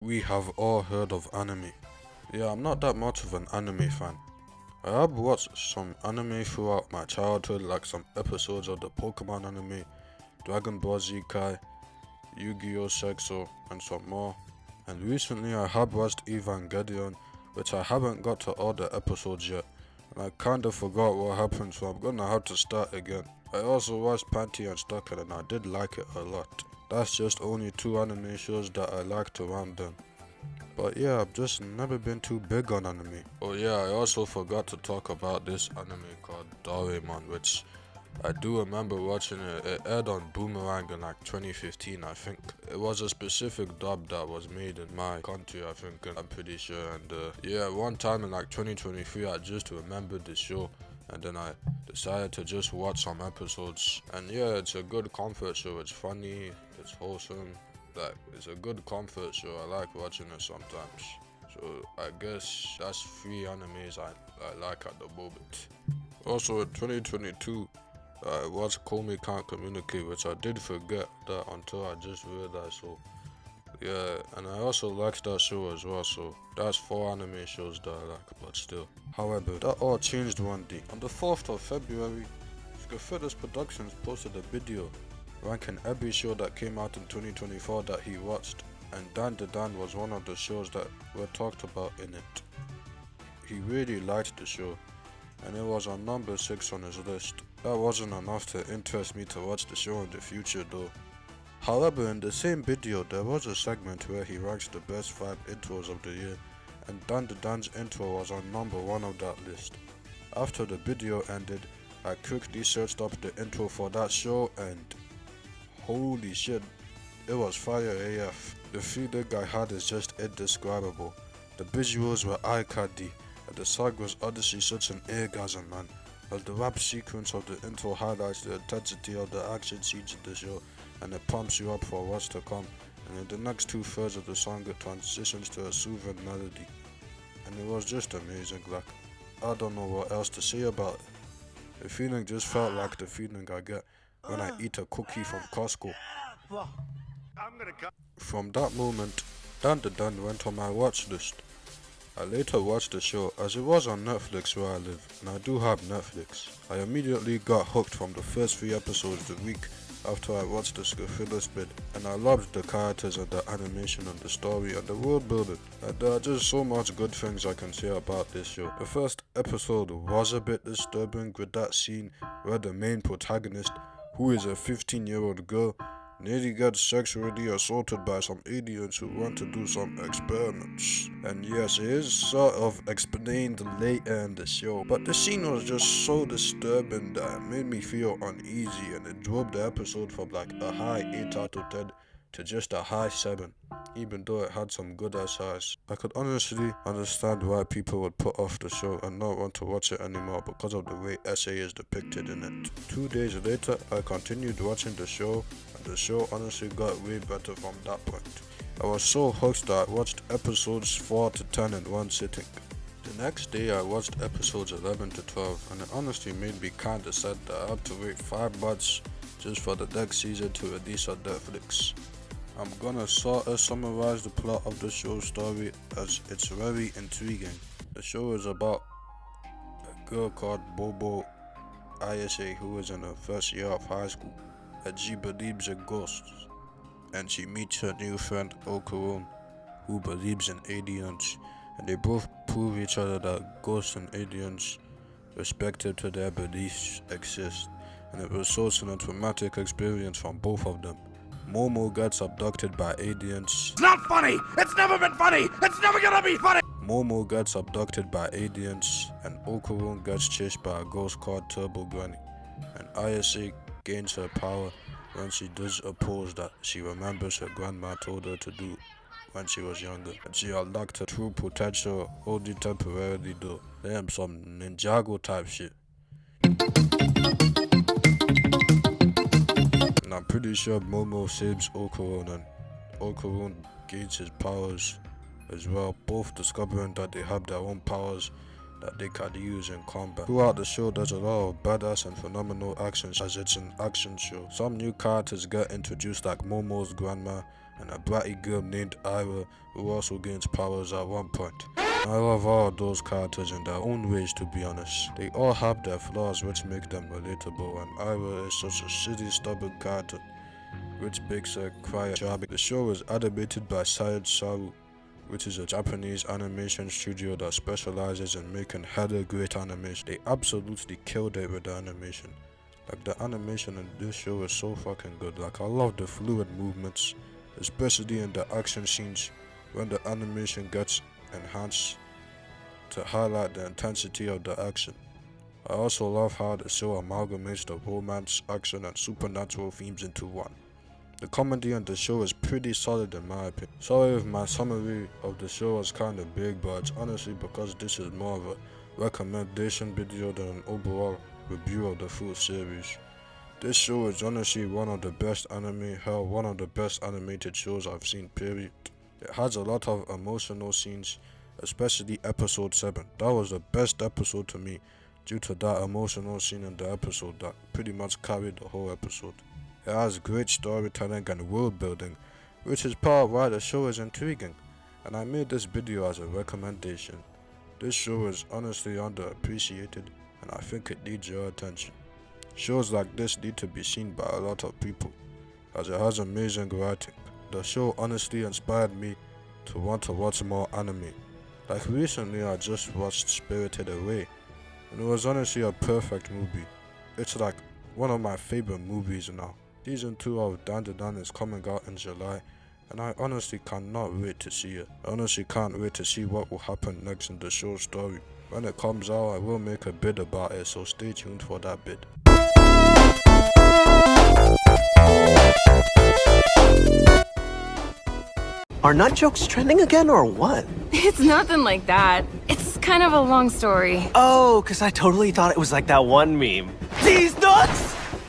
We have all heard of anime. Yeah, I'm not that much of an anime fan. I have watched some anime throughout my childhood, like some episodes of the Pokemon anime, Dragon Ball Z Kai, Yu-Gi-Oh! Sexo, and some more. And recently I have watched Evangelion, which I haven't got to all the episodes yet, and I kinda forgot what happened, so I'm gonna have to start again. I also watched Panty and Stucker, and I did like it a lot. That's just only 2 anime shows that I liked around then. But yeah, I've just never been too big on anime. Oh yeah, I also forgot to talk about this anime called Doraemon, which I do remember watching it. It aired on Boomerang in like 2015, I think. It was a specific dub that was made in my country, I think, and I'm pretty sure. And yeah, one time in like 2023, I just remembered the show, and then I decided to just watch some episodes. And yeah, it's a good comfort show. It's funny, it's wholesome. Like, it's a good comfort show. I like watching it sometimes. So I guess that's 3 animes I like at the moment. Also in 2022, I watched Call Me Can't Communicate, which I did forget that until I just realized. So yeah, and I also liked that show as well. So that's 4 anime shows that I like, but still. However, that all changed one day. On the 4th of February, Wafers Productions posted a video ranking every show that came out in 2024 that he watched, and DandaDan was one of the shows that were talked about in it. He really liked the show, and it was on number 6 on his list. That wasn't enough to interest me to watch the show in the future though. However, in the same video there was a segment where he ranks the best 5 intros of the year, and DandaDan's intro was on number 1 of that list. After the video ended, I quickly searched up the intro for that show, and holy shit, it was fire AF. The feeling I had is just indescribable. The visuals were eye-candy, and the song was honestly such an orgasm, man. While the rap sequence of the intro highlights the intensity of the action scenes in the show, and it pumps you up for what's to come, and in the next 2/3 of the song it transitions to a soothing melody. And it was just amazing. Like, I don't know what else to say about it. The feeling just felt like the feeling I get when I eat a cookie from Costco. From that moment, DandaDan went on my watch list. I later watched the show as it was on Netflix where I live, and I do have Netflix. I immediately got hooked from the first 3 episodes the week after I watched the filler bit, and I loved the characters and the animation and the story and the world building. And there are just so much good things I can say about this show. The first episode was a bit disturbing with that scene where the main protagonist, who is a 15-year-old girl, nearly gets sexually assaulted by some aliens who want to do some experiments. And yes, it is sort of explained later in the show, but the scene was just so disturbing that it made me feel uneasy, and it drove the episode from like a high 8 out of 10 to just a high 7, even though it had some good SIs. I could honestly understand why people would put off the show and not want to watch it anymore because of the way SA is depicted in it. 2 days later, I continued watching the show, and the show honestly got way better from that point. I was so hooked that I watched episodes 4 to 10 in one sitting. The next day I watched episodes 11 to 12, and it honestly made me kinda sad that I have to wait 5 months just for the next season to release on Netflix. I'm gonna sort of summarize the plot of the show's story as it's very intriguing. The show is about a girl called Bobo Isa who is in her first year of high school, and she believes in ghosts, and she meets her new friend Okarun, who believes in aliens, and they both prove each other that ghosts and aliens, respective to their beliefs, exist, and it results in a traumatic experience from both of them. Momo gets abducted by aliens. It's not funny! It's never been funny! It's never gonna be funny! Momo gets abducted by aliens, and Okarun gets chased by a ghost called Turbo Granny, and Ayase gains her power when she does a pose that she remembers her grandma told her to do when she was younger, and she unlocked her true potential only temporarily though. Damn, some Ninjago type shit. And I'm pretty sure Momo saves Okarun, and Okarun gains his powers as well, both discovering that they have their own powers that they can use in combat. Throughout the show there's a lot of badass and phenomenal actions as it's an action show. Some new characters get introduced like Momo's grandma, and a bratty girl named Ira who also gains powers at one point. I love all those characters in their own ways, to be honest. They all have their flaws which make them relatable, and Ira is such a shitty stubborn character which makes her cry charming. The show is animated by Science Saru, which is a Japanese animation studio that specializes in making hella great animation. They absolutely killed it with the animation. Like, the animation in this show is so fucking good. Like, I love the fluid movements, especially in the action scenes when the animation gets enhanced to highlight the intensity of the action. I also love how the show amalgamates the romance, action, and supernatural themes into one. The comedy on the show is pretty solid in my opinion. Sorry if my summary of the show was kinda big, but it's honestly because this is more of a recommendation video than an overall review of the full series. This show is honestly one of the best anime, hell, one of the best animated shows I've seen, period. It has a lot of emotional scenes, especially episode 7. That was the best episode to me due to that emotional scene in the episode that pretty much carried the whole episode. It has great storytelling and world building, which is part of why the show is intriguing, and I made this video as a recommendation. This show is honestly underappreciated, and I think it needs your attention. Shows like this need to be seen by a lot of people, as it has amazing writing. The show honestly inspired me to want to watch more anime. Like, recently I just watched Spirited Away, and it was honestly a perfect movie. It's like one of my favorite movies now. Season 2 of DandaDan is coming out in July, and I honestly cannot wait to see it. I honestly can't wait to see what will happen next in the show's story. When it comes out, I will make a bid about it, so stay tuned for that bid. Are nut jokes trending again or what? It's nothing like that. It's kind of a long story. Oh, because I totally thought it was like that one meme. These nuts!